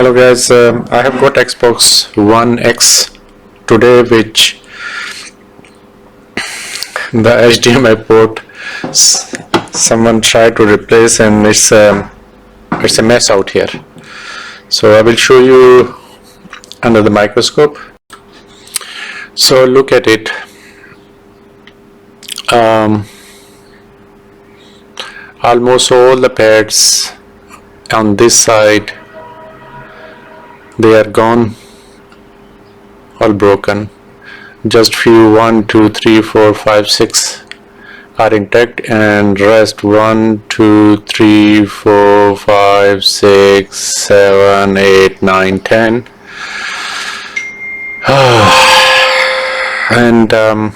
Hello guys, I have got Xbox One X today, which the HDMI port someone tried to replace, and it's a mess out here. So I will show you under the microscope. So look at it. Almost all the pads on this side, they are gone, all broken. Just few 1, 2, 3, 4, 5, 6 are intact, and rest 1, 2, 3, 4, 5, 6, 7, 8, 9, 10. And I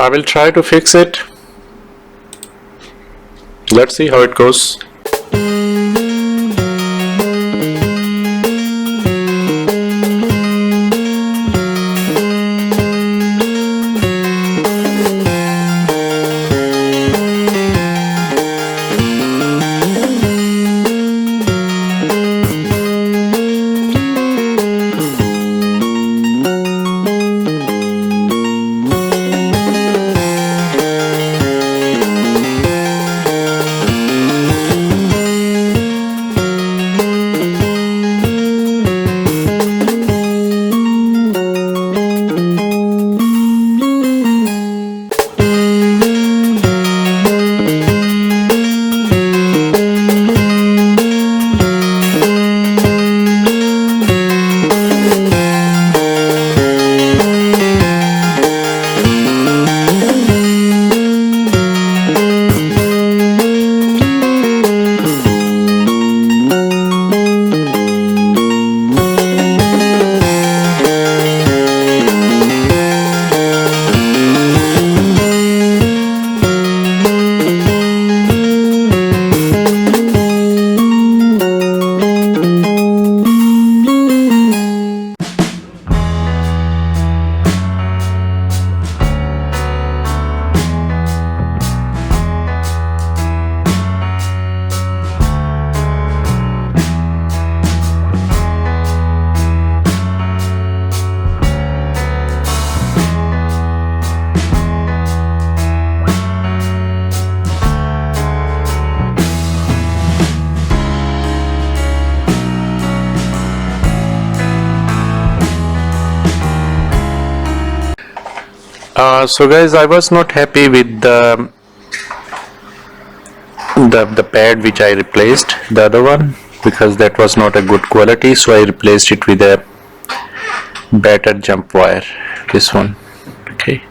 will try to fix it. Let's see how it goes. So guys, I was not happy with the pad which I replaced, the other one, because that was not a good quality. So I replaced it with a better jump wire, this one. Okay,